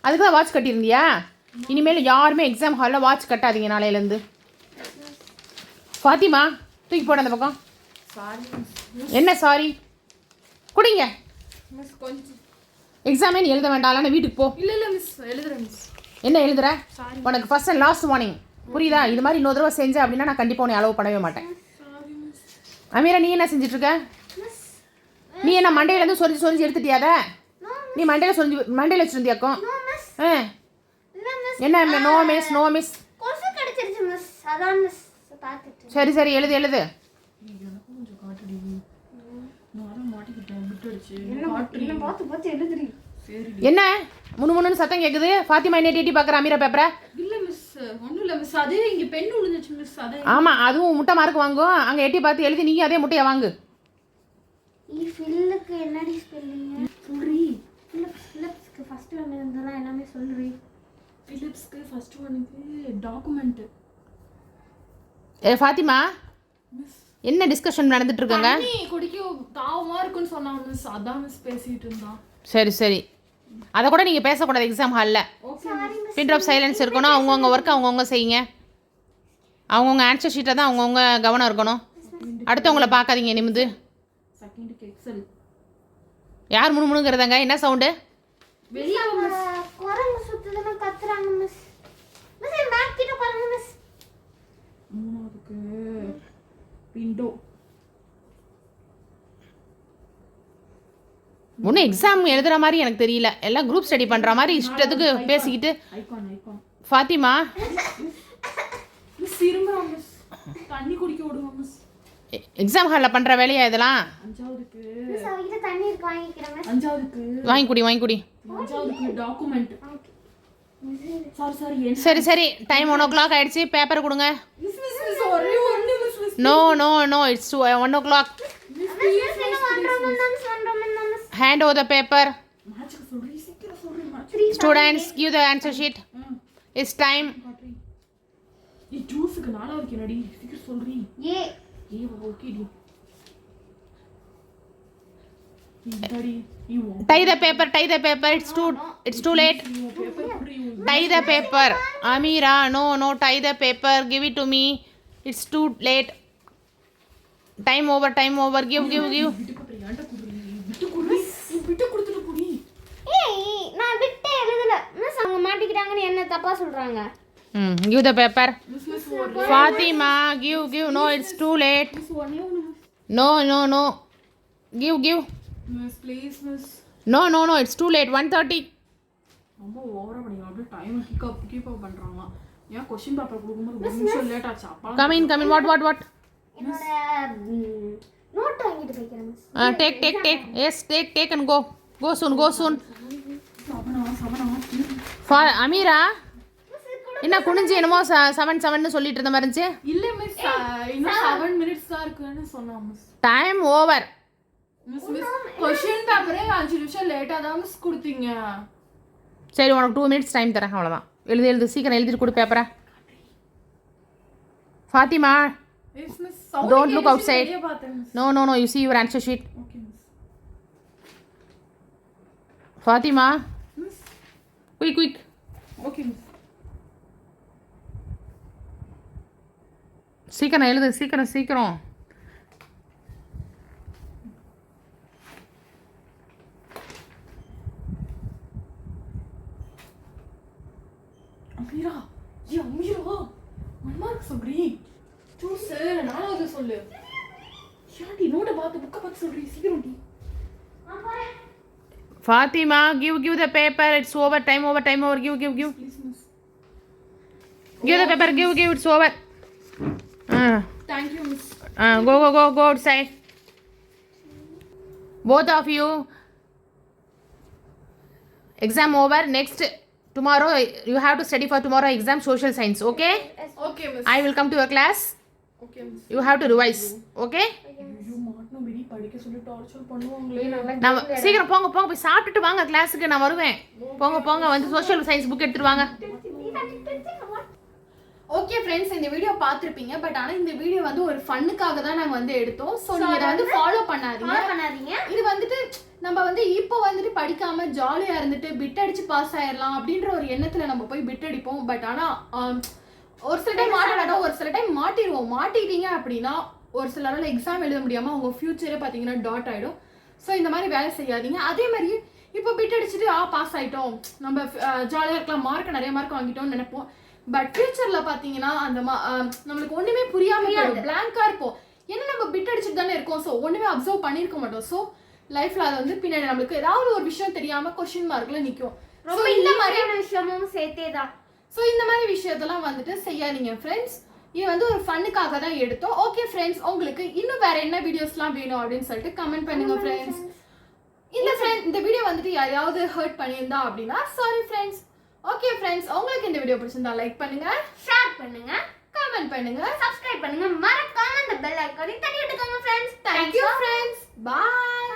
அதுக்கு தான் வாட்ச் கட்டியிருந்தியா? இனிமேல் யாருமே எக்ஸாம் ஹாலில் வாட்ச் கட்டாதீங்க நாளையிலேருந்து. ஃபாத்திமா தூக்கி போட அந்த பக்கம். என்ன சாரி? குடிங்க. மிஸ் கொஞ்சம் எக்ஸாமே நீ எழுத வேண்டாம், ஆனால் வீட்டுக்கு போ. இல்லை மிஸ் எழுதுறேன் மிஸ். என்ன எழுதுற? உனக்கு ஃபர்ஸ்ட் அண்ட் லாஸ்ட் வார்னிங், புரியுதா? இது மாதிரி இன்னொரு தடவை செஞ்ச அப்படின்னா நான் கண்டிப்பாக உன்னை அலோவ் பண்ணவே மாட்டேன். அமீரா நீ என்ன செஞ்சிட்ருக்க? நீ என்ன மண்டையிலேருந்து சொரிஞ்சு எடுத்துட்டியாத? நீ மண்டையில் வச்சுருந்தியாக்கும். என்ன நோ மிஸ் நோ மிஸ். சரி சரி எழுது எழுது. என்ன முன்னு சத்தம் கேட்குது? ஃபாத்திமா என்ன டேட்டி பார்க்குற அமீரா பேப்பரை? இல்லை மிஸ் ஒன்றும் இல்லை மிஸ், அதே இங்கே பென் விழுந்துச்சு மிஸ். அதே ஆமாம், அதுவும் முட்டை மார்க் வாங்கும். அங்கே எட்டி பார்த்து எழுதி நீயும் அதே முட்டையை வாங்கு. ஃபில்லுக்கு என்னடி ஸ்பெல்லிங் சொல்றீ? ஃபிலிப்ஸ்க்கு ஃபர்ஸ்ட் ஒன் இருந்ததெல்லாம் எல்லாமே சொல்றீ. ஃபிலிப்ஸ்க்கு ஃபர்ஸ்ட் ஒன்னுக்கு டாக்குமெண்ட். ஃபாத்திமா என்ன டிஸ்கஷன் நடந்துட்டு இருக்காங்க? நீ குடிக்க தாவமா இருக்குன்னு சொன்னாங்க மிஸ், அதான் மிஸ் பேசிட்டு இருந்தான். சரி சரி, அதை கூட நீங்கள் பேசக்கூடாது எக்ஸாம் ஹாலில். பின் ட்ராப் சைலன்ஸ் இருக்கணும். அவங்கவுங்க ஒர்க் அவங்கவுங்க செய்யுங்க. அவங்கவுங்க ஆன்சர் ஷீட்டை தான் அவங்கவுங்க கவனம் இருக்கணும். அடுத்தவங்கள பார்க்காதீங்க நிமிந்து. செகண்டுக்கு எக்ஸல். யார் முணுமுணுங்கிறதாங்க? என்ன சவுண்டு? வெளியே குரங்கு சுத்துதுன்னு கத்துறாங்க மிஸ். மிஸ் பேக் கிட்ட பாருங்க மிஸ். மூணாவதுக்கு விண்டோ. ஒன்றும் எக்ஸாம் எழுதுகிற மாதிரி எனக்கு தெரியல. எல்லாம் குரூப் ஸ்டடி பண்ணுற மாதிரி இஷ்டத்துக்கு பேசிக்கிட்டு. ஃபாத்திமா மிஸ் இரும்புறா மிஸ், தண்ணி குடிக்க விடுங்க மிஸ். எக்ஸாம் ஹாலில் பண்ணுற வேலையா இதெல்லாம்? அஞ்சாவதுக்கு மிஸ் அவகிட்ட தண்ணி இருக்கு வாங்கிக்கிறேன் மிஸ். அஞ்சாவதுக்கு வாங்கி குடி வாங்கி குடி. அஞ்சாவதுக்கு டாக்குமெண்ட். சாரி சரி சரி, டைம் 1 o'clock ஆயிடுச்சு. பேப்பர் கொடுங்க. மிஸ் மிஸ் மிஸ் ஒரே ஒன்று miss miss. No no no, it's 1 o'clock. Hand over the paper. மேட்ச்க்கு சொல்றீ, சீக்கிரம் சொல்றீ match. Students, give the answer sheet. It's time. ಈ ஜூஸ்க்கு நாலாவதுக்கு என்னடி? சீக்கிரம் சொல்றீ. ஏ ஓகேடி. இந்தடி Tie the paper, tie the paper. It's too late. Tie the paper. Amira, no, tie the paper. Give it to me. It's too late. Time over. Give. ஏய் நான் விட்டே எழுதல miss. அவங்க மாட்டிக்கிட்டாங்கன்னு என்ன தப்பா சொல்றாங்க. Give the paper. Miss miss Fatima, give. No, it's too late. Miss ஒண்ணே ஒண்ணு. No. Give. Miss please miss. No, it's too late. 1:30. ரொம்ப ஓவரா பண்ணீங்க. அப்படியே டைம் கீப் அப் பண்றாங்க. ஏன் क्वेश्चन பேப்பர் கொடுக்கும்போது ஒரு நிமிஷம் லேட் ஆச்சு. அப்பா Come in. What? என்னோட நோட் வாங்கிட்டு போய்க்கிறேன் miss. Take. Yes, take and go. Go soon. Ameera என்ன குனிஞ்சு என்னமோ 7 சொல்லிட்டு இருந்த மாதிரி இருந்துச்சு. இல்ல மிஸ், இன்னும் 7 minutes தான் இருக்குன்னு சொன்னாங்க miss. Time over. Miss question பேப்பரே 5 நிமிஷம் லேட்டா தான் மிஸ் கொடுத்தீங்க. சரி, உனக்கு 2 minutes டைம் தரேன், அவ்வளோதான். எழுது சீக்கிரம் எழுதிட்டு கொடு பேப்பரை. Fatima, yes miss. don't look outside. No, you see your answer sheet. Okay miss. Fatima, miss quick. Okay miss. சீக்கிரம் எழுது, சீக்கிரம். அமீரா, மன்மார்க் சொல்றீ. சூஸ் நாலாவது சொல்லு. ஷாடி நோட பார்த்து புக்க பார்த்து சொல்றீ, சீக்கிரம் டி. Fatima, give the paper. It's over. Time over. Give. Please miss. Give the paper. Give. It's over. Thank you miss. Go outside. Both of you. Exam over. Next, tomorrow you have to study for tomorrow exam, social science. Okay? Okay miss. I will come to your class. Okay miss. You have to revise. Okay? ஐயோ மாட்னோ விடி படிக்க சொல்லி torture பண்ணுவாங்களே. நான் சீக்கிரம் போங்க போய் சாப்பிட்டுட்டு வாங்க கிளாஸுக்கு. நான் வருவேன். போங்க வந்து சோஷியல் சயின்ஸ் புக் எடுத்துட்டு வாங்க. ஓகே ஃப்ரெண்ட்ஸ், இந்த வீடியோ பார்த்துருப்பீங்க. பட் ஆனால் இந்த வீடியோ வந்து ஒரு ஃபன்னுக்காக தான் நாங்கள் வந்து எடுத்தோம். ஸோ நீங்கள் இதை வந்து ஃபாலோ பண்ணாதீங்க. இது வந்துட்டு நம்ம வந்து இப்போ வந்துட்டு படிக்காம ஜாலியாக இருந்துட்டு பிட் அடிச்சு பாஸ் ஆயிடலாம் அப்படின்ற ஒரு எண்ணத்தில் நம்ம போய் பிட் அடிப்போம். பட் ஆனால் ஒரு சில டைம் மாட்டாடா, ஒரு சில டைம் மாட்டிடுவோம். மாட்டிட்டீங்க அப்படின்னா ஒரு சிலரால் எக்ஸாம் எழுத முடியாமல் அவங்க ஃபியூச்சரே பார்த்தீங்கன்னா டாட் ஆகிடும். ஸோ இந்த மாதிரி வேலை செய்யாதீங்க. அதே மாதிரி இப்போ பிட் அடிச்சுட்டு பாஸ் ஆகிட்டோம், நம்ம ஜாலியாக இருக்கலாம், நிறைய மார்க் வாங்கிட்டோம்னு நினைப்போம். பட் ஃபியூச்சரில் பார்த்தீங்கன்னா அந்த நம்மளுக்கு ஒன்றுமே புரியாமல் பிளாங்காக இருப்போம். ஏன்னா நம்ம பிட் அடிச்சுட்டு தானே இருக்கோம். ஸோ ஒன்றுமே அப்சர்வ் பண்ணியிருக்க மாட்டோம். ஸோ லைஃப்பில் அது வந்து பின்னாடி நம்மளுக்கு ஏதாவது ஒரு விஷயம் தெரியாமல் கொஸ்டின் மார்க்கில் நிற்கும். ரொம்ப இந்த மாதிரியான விஷயமும் சேர்த்தே தான். ஸோ இந்த மாதிரி விஷயத்தெல்லாம் வந்துட்டு செய்யாதீங்க ஃப்ரெண்ட்ஸ். இது வந்து ஒரு ஃபன்னுக்காக தான் எடுத்தோம். ஓகே ஃப்ரெண்ட்ஸ், உங்களுக்கு இன்னும் வேற என்ன வீடியோஸ்லாம் வேணும் அப்படின்னு சொல்லிட்டு கமெண்ட் பண்ணுங்க ஃப்ரெண்ட்ஸ். இந்த வீடியோ வந்துட்டு யாரையாவது ஹர்ட் பண்ணியிருந்தா அப்படின்னா சாரி ஃப்ரெண்ட்ஸ். ஓகே ஃப்ரெண்ட்ஸ், உங்களுக்கு இந்த வீடியோ பிடிச்சிருந்தா லைக் பண்ணுங்க, ஷேர் பண்ணுங்க, கமெண்ட் பண்ணுங்க, சப்ஸ்கிரைப் பண்ணுங்க, மறக்காம அந்த பெல் ஐகானை தட்டி விட்டுக்கோங்க friends. Thank you friends. Bye.